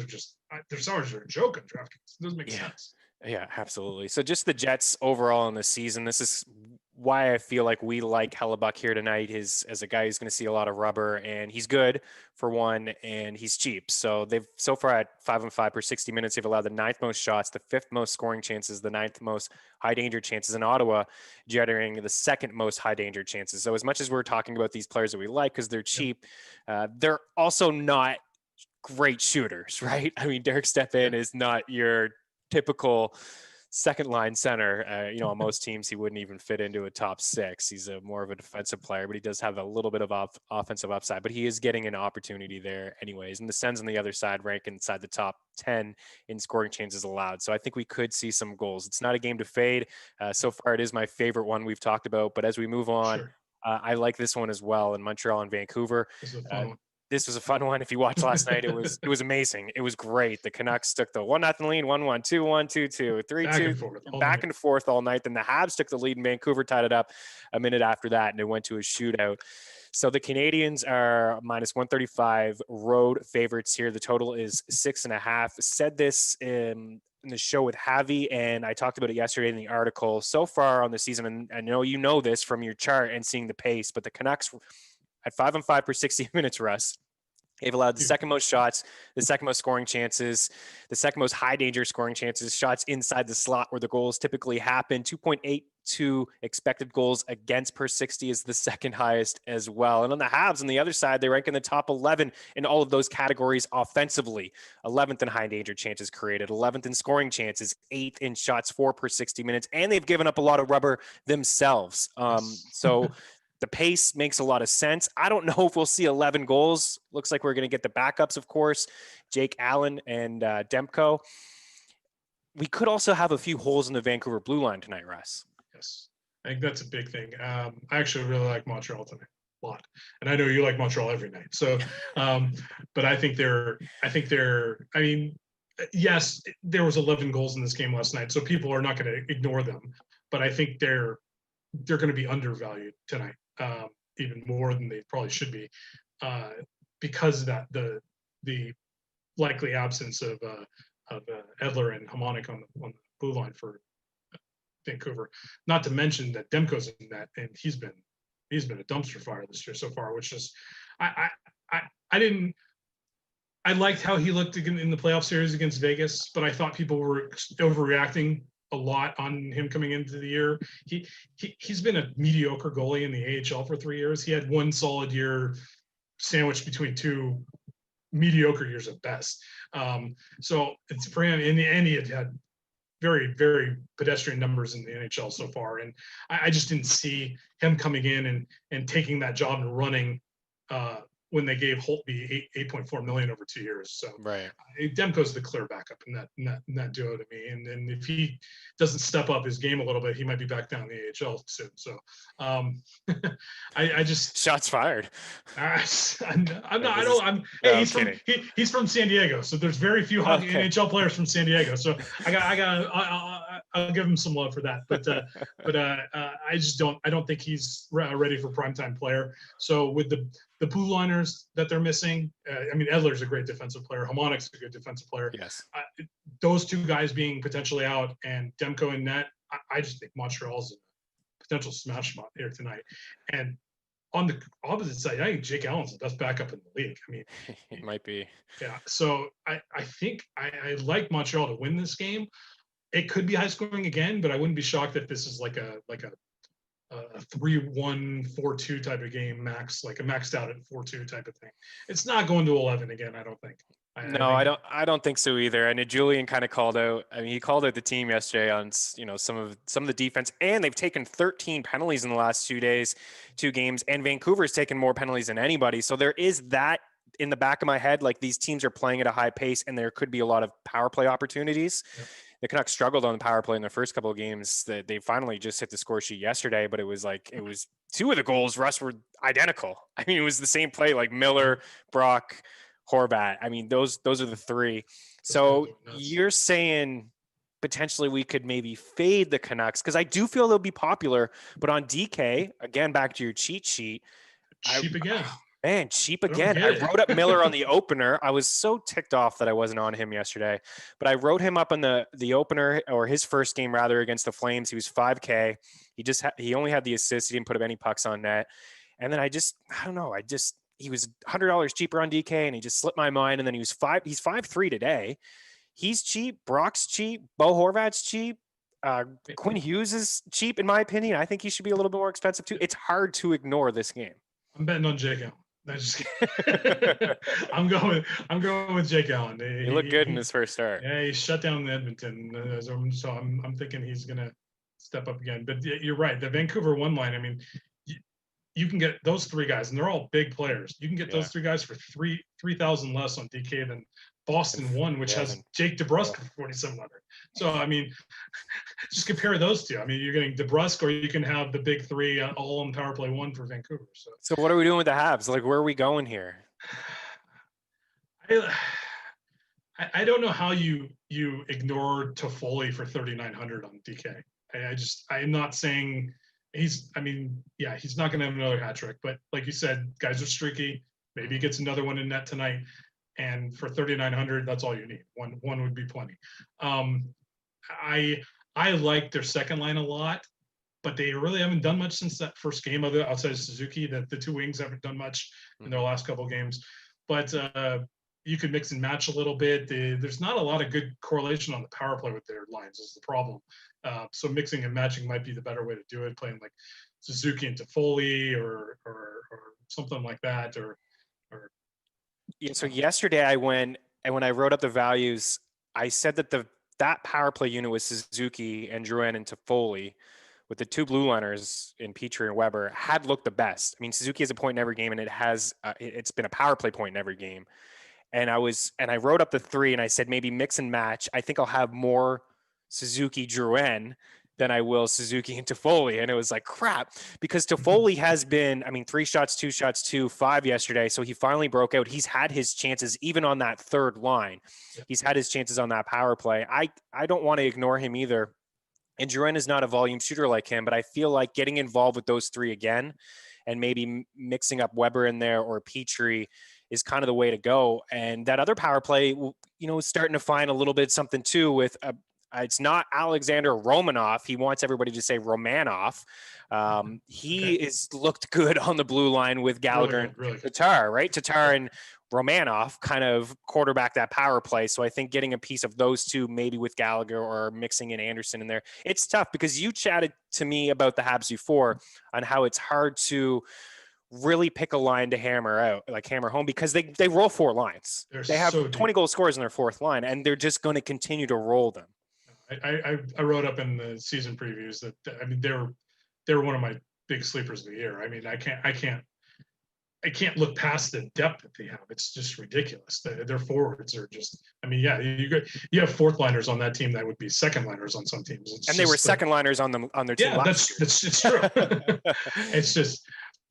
S2: their salaries are a joke on DraftKings. It doesn't make sense.
S1: Yeah, absolutely. So just the Jets overall in the season, this is why I feel like we like Hellebuck here tonight is as a guy who's going to see a lot of rubber, and he's good for one, and he's cheap. So they've so far at 5-on-5 per 60 minutes, they've allowed the 9th most shots, the 5th most scoring chances, the 9th most high danger chances, in Ottawa generating the 2nd most high danger chances. So as much as we're talking about these players that we like because they're cheap, they're also not great shooters, right? I mean, Derek Stepan is not your typical second line center. On most teams, he wouldn't even fit into a top 6. He's more of a defensive player, but he does have a little bit of offensive upside, but he is getting an opportunity there anyways. And the Sens on the other side rank inside the top 10 in scoring chances allowed. So I think we could see some goals. It's not a game to fade. So far, it is my favorite one we've talked about, but as we move on, I like this one as well in Montreal and Vancouver.
S2: This is a fun one.
S1: This was a fun one. If you watched last night, it was amazing. It was great. The Canucks took the 1-0 lead, 1-1, 2-1, 2-2, 3-2, back and forth all night. Then the Habs took the lead, and Vancouver tied it up a minute after that, and it went to a shootout. So the Canadians are minus 135 road favorites here. The total is 6.5. Said this in the show with Javi, and I talked about it yesterday in the article. So far on the season, and I know you know this from your chart and seeing the pace, but the Canucks at 5-on-5 per 60 minutes, Russ, they've allowed the 2nd most shots, the 2nd most scoring chances, the 2nd most high danger scoring chances, shots inside the slot where the goals typically happen. 2.82 expected goals against per 60 is the 2nd highest as well. And on the Habs on the other side, they rank in the top 11 in all of those categories offensively. 11th in high danger chances created, 11th in scoring chances, 8th in shots for per 60 minutes, and they've given up a lot of rubber themselves. So the pace makes a lot of sense. I don't know if we'll see 11 goals. Looks like we're going to get the backups, of course, Jake Allen and Demko. We could also have a few holes in the Vancouver blue line tonight, Russ.
S2: Yes, I think that's a big thing. I actually really like Montreal tonight a lot, and I know you like Montreal every night. So, but I think they're. I mean, yes, there was 11 goals in this game last night, so people are not going to ignore them. But I think they're going to be undervalued tonight. Even more than they probably should be, because of that the likely absence of Edler and Hamonic on the blue line for Vancouver. Not to mention that Demko's in that, and he's been a dumpster fire this year so far. Which is, I liked how he looked in the playoff series against Vegas, but I thought people were overreacting a lot on him coming into the year. He's been a mediocre goalie in the AHL for 3 years. He had one solid year sandwiched between 2 mediocre years at best. So it's for him, and he had very, very pedestrian numbers in the NHL so far. And I just didn't see him coming in and taking that job and running when they gave Holtby $8.4 million over 2 years. So
S1: right.
S2: Demko's the clear backup in that duo to me. And if he doesn't step up his game a little bit, he might be back down in the AHL soon. So I just
S1: shots fired.
S2: He's from San Diego, so there's very few hockey NHL players from San Diego. So I'll give him some love for that. But I don't think he's ready for primetime player. So with the blue liners that they're missing, Edler's a great defensive player. Hamonic's a good defensive player.
S1: Yes.
S2: Those 2 guys being potentially out and Demko in net, I just think Montreal's a potential smash spot here tonight. And on the opposite side, I think Jake Allen's the best backup in the league. I mean,
S1: it might be. Yeah.
S2: So I think I like Montreal to win this game. It could be high scoring again, but I wouldn't be shocked if this is like a 3-1, 4-2 type of game, like a maxed out at 4-2 type of thing. It's not going to 11 again, I don't think.
S1: I don't think so either. And Julian kind of called out. I mean, he called out the team yesterday on some of the defense, and they've taken 13 penalties in the last 2 games, and Vancouver's taken more penalties than anybody. So there is that in the back of my head, like these teams are playing at a high pace and there could be a lot of power play opportunities. Yep. The Canucks struggled on the power play in the first couple of games. That they finally just hit the score sheet yesterday, but it was two of the goals, Russ, were identical. I mean, it was the same play, like Miller, Brock, Horvat. I mean, those are the three. So you're saying potentially we could maybe fade the Canucks, because I do feel they'll be popular, but on DK, again, back to your cheat sheet.
S2: Cheap again.
S1: Man, cheap again. I wrote up Miller on the opener. I was so ticked off that I wasn't on him yesterday, but I wrote him up in the opener, or his first game rather, against the Flames. He was 5K. He only had the assist. He didn't put up any pucks on net. And then I don't know. He was $100 cheaper on DK, and he just slipped my mind. And then he's 5'3" today. He's cheap. Brock's cheap. Bo Horvat's cheap. Quinn Hughes is cheap, in my opinion. I think he should be a little bit more expensive too. It's hard to ignore this game.
S2: I'm betting on Jake Allen. I'm going with Jake Allen.
S1: He looked good in his first start.
S2: Yeah, he shut down Edmonton, so I'm thinking he's gonna step up again. But you're right, the Vancouver one line. I mean, you can get those three guys, and they're all big players. You can get those three guys for $3,000 less on DK than Boston won, which has Jake DeBrusk for 4,700. So I mean, just compare those two. I mean, you're getting DeBrusk, or you can have the big three all on power play one for Vancouver.
S1: So what are we doing with the Habs? Like, where are we going here?
S2: I don't know how you ignore Toffoli for 3,900 on DK. I'm not saying he's not going to have another hat trick, but like you said, guys are streaky. Maybe he gets another one in net tonight. And for 3,900, that's all you need. One would be plenty. I like their second line a lot, but they really haven't done much since that first game outside of Suzuki. That the two wings haven't done much in their last couple of games. But you could mix and match a little bit. There's not a lot of good correlation on the power play with their lines is the problem. So mixing and matching might be the better way to do it. Playing like Suzuki and Toffoli or something like that, or
S1: yeah. So yesterday when I wrote up the values, I said that that power play unit was Suzuki and Drouin and Toffoli, with the two blue liners in Petrie and Weber, had looked the best. I mean, Suzuki has a point in every game, and it's been a power play point in every game. And I wrote up the three, and I said maybe mix and match. I think I'll have more Suzuki Drouin than I will Suzuki and Toffoli. And it was like, crap, because Toffoli has been, 3 shots, 2 shots, 2, 5 yesterday. So he finally broke out. He's had his chances, even on that third line. Yeah. He's had his chances on that power play. I don't want to ignore him either. And Drouin is not a volume shooter like him, but I feel like getting involved with those three again, and maybe mixing up Weber in there or Petrie, is kind of the way to go. And that other power play, is starting to find a little bit something too with it's not Alexander Romanov. He wants everybody to say Romanov. He is looked good on the blue line with Gallagher and Tatar, right? Tatar and Romanov kind of quarterback that power play. So I think getting a piece of those two, maybe with Gallagher or mixing in Anderson in there, it's tough, because you chatted to me about the Habs before on how it's hard to really pick a line to hammer home, because they roll 4 lines. They have 20 goal scorers in their fourth line, and they're just going to continue to roll them.
S2: I wrote up in the season previews that they're one of my big sleepers of the year. I mean, I can't look past the depth that they have. It's just ridiculous. Their forwards are just. You have fourth liners on that team that would be second liners on some teams.
S1: They were second liners on their team.
S2: Yeah, it's true. It's just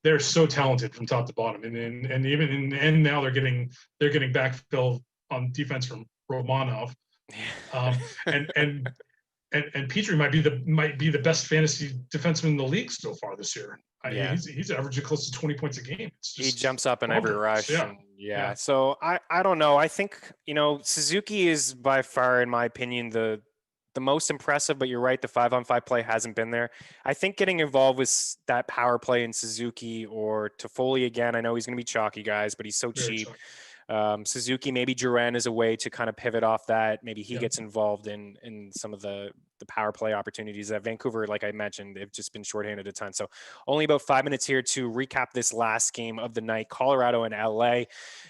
S2: they're so talented from top to bottom, and even in the end now they're getting backfill on defense from Romanov. And Petrie might be the best fantasy defenseman in the league so far this year. He's averaging close to 20 points a game.
S1: He jumps up in every rush. Yeah. So I don't know. I think Suzuki is by far, in my opinion, the most impressive. But you're right, the 5-on-5 play hasn't been there. I think getting involved with that power play in Suzuki or Toffoli again. I know he's going to be chalky, guys, but he's so cheap. Suzuki, maybe Drouin is a way to kind of pivot off that. Maybe he gets involved in some of the power play opportunities that Vancouver, like I mentioned, they've just been shorthanded a ton. So only about 5 minutes here to recap this last game of the night. Colorado and LA,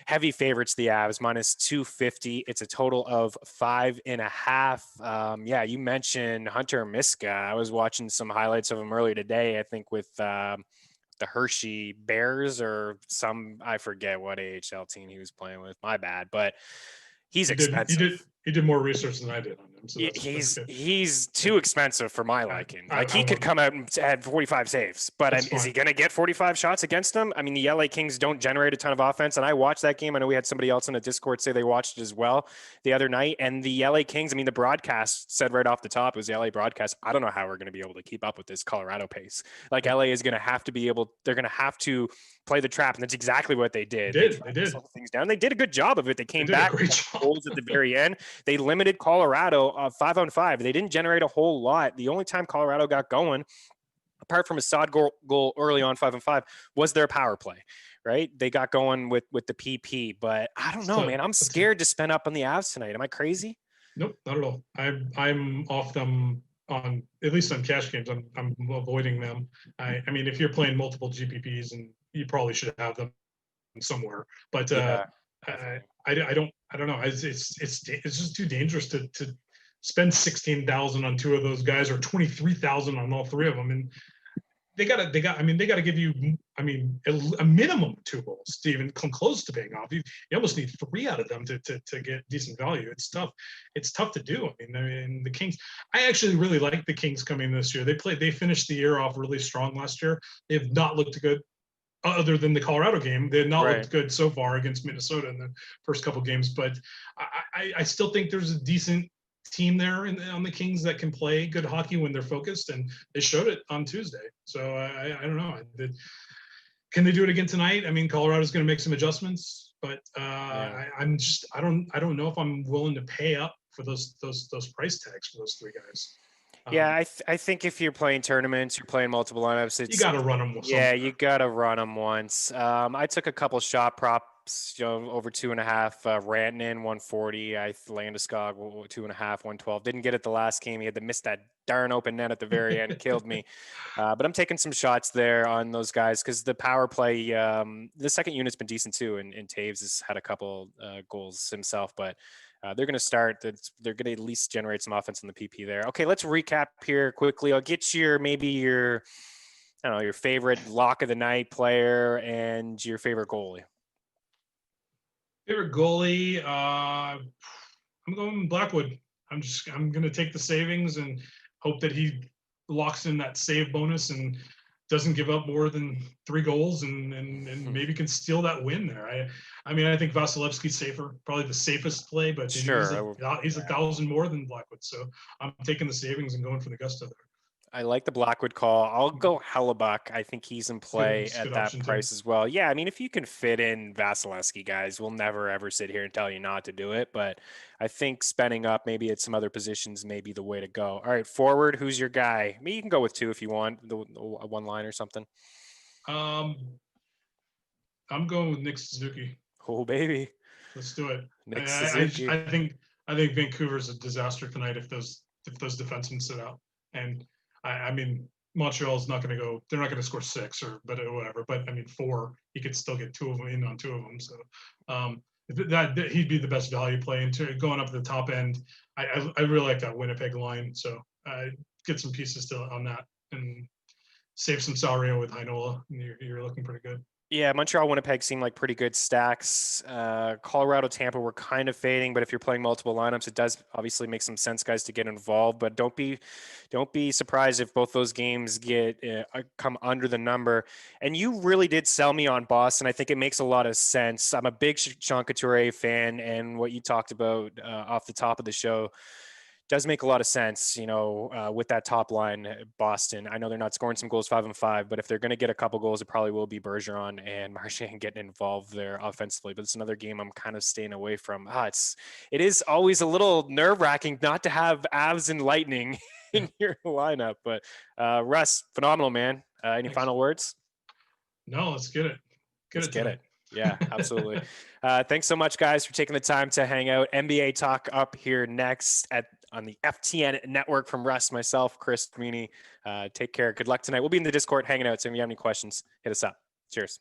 S1: heavy favorites, the Avs, -250. It's a total of 5.5. You mentioned Hunter Miska. I was watching some highlights of him earlier today, I think with the Hershey Bears or I forget what AHL team he was playing with. My bad, but he's expensive.
S2: He did more research than I did on him, so that's good.
S1: He's too expensive for my liking. Like he could come out and add 45 saves, but is he going to get 45 shots against them? I mean, the LA Kings don't generate a ton of offense, and I watched that game. I know we had somebody else in the Discord say they watched it as well the other night, and the LA Kings, I mean, the broadcast said right off the top, it was the LA broadcast, I don't know how we're going to be able to keep up with this Colorado pace. Like LA is going to have to they're going to have to play the trap, and that's exactly what they did. They did slow things down. They did a good job of it. They came back with goals at the very end. They limited Colorado 5-on-5. They didn't generate a whole lot. The only time Colorado got going, apart from a sod goal early on 5-on-5, was their power play. Right? They got going with the PP, but I don't know, man. I'm scared to spend up on the Avs tonight. Am I crazy?
S2: Nope, not at all. I'm off them on, at least on cash games. I'm avoiding them. I mean, if you're playing multiple GPPs, and you probably should have them somewhere, but I don't know. It's just too dangerous to spend 16,000 on two of those guys, or 23,000 on all three of them, and they got to give you, I mean, a minimum 2 goals to even come close to paying off. You almost need 3 out of them to get decent value. It's tough. It's tough to do. I mean, the Kings, I actually really like the Kings coming this year. They finished the year off really strong last year. They have not looked good, other than the Colorado game. They have not looked good so far against Minnesota in the first couple games, but I still think there's a decent team there on the Kings that can play good hockey when they're focused, and they showed it on Tuesday. So I don't know. Can they do it again tonight? I mean, Colorado's going to make some adjustments, but I don't know if I'm willing to pay up for those price tags for those 3 guys.
S1: Yeah, I think if you're playing tournaments, you're playing multiple lineups.
S2: You got to run them.
S1: Yeah, you got to run them once. I took a couple shot props, over 2.5. Rantanen 140. Landeskog 2.5, 112. Didn't get it the last game. He had to miss that darn open net at the very end. It killed me. But I'm taking some shots there on those guys because the power play, the second unit's been decent too, and Taves has had a couple goals himself, but. They're going to start. They're going to at least generate some offense in the PP there. Okay, let's recap here quickly. I'll get your favorite lock of the night player and your favorite goalie.
S2: Favorite goalie, I'm going Blackwood. I'm going to take the savings and hope that he locks in that save bonus and doesn't give up more than 3 goals and maybe can steal that win there. I mean, I think Vasilevsky's safer, probably the safest play, but he's 1,000 more than Blackwood. So I'm taking the savings and going for the gusto there.
S1: I like the Blackwood call. I'll go Hellebuck. I think he's in play at that price as well. Yeah, I mean, if you can fit in Vasilevsky, guys, we'll never, ever sit here and tell you not to do it. But I think spending up maybe at some other positions may be the way to go. All right, forward, who's your guy? I mean, you can go with 2 if you want, the one line or something.
S2: I'm going with Nick Suzuki.
S1: Oh, baby.
S2: Let's do it.
S1: Nick Suzuki.
S2: I think Vancouver's a disaster tonight if those defensemen sit out. And I mean, Montreal's not going to go. They're not going to score 6 or whatever. But I mean, 4. He could still get 2 of them in on 2 of them. So that he'd be the best value play. And going up to the top end, I really like that Winnipeg line. So get some pieces on that and save some salary with Heinola. You're looking pretty good.
S1: Yeah, Montreal, Winnipeg seem like pretty good stacks. Colorado, Tampa were kind of fading, but if you're playing multiple lineups, it does obviously make some sense, guys, to get involved. But don't be surprised if both those games come under the number. And you really did sell me on Boston. I think it makes a lot of sense. I'm a big Sean Couturier fan, and what you talked about off the top of the show does make a lot of sense, with that top line, Boston. I know they're not scoring some goals 5-on-5, but if they're going to get a couple goals, it probably will be Bergeron and Marchand getting involved there offensively. But it's another game I'm kind of staying away from. It is always a little nerve-wracking not to have Avs and Lightning in your lineup. But Russ, phenomenal, man. Any final words?
S2: No, let's get it.
S1: Let's get it. Yeah, absolutely. Thanks so much, guys, for taking the time to hang out. NBA talk up here next on the FTN network from Russ, myself, Chris, Meaney. Take care. Good luck tonight. We'll be in the Discord hanging out. So if you have any questions, hit us up. Cheers.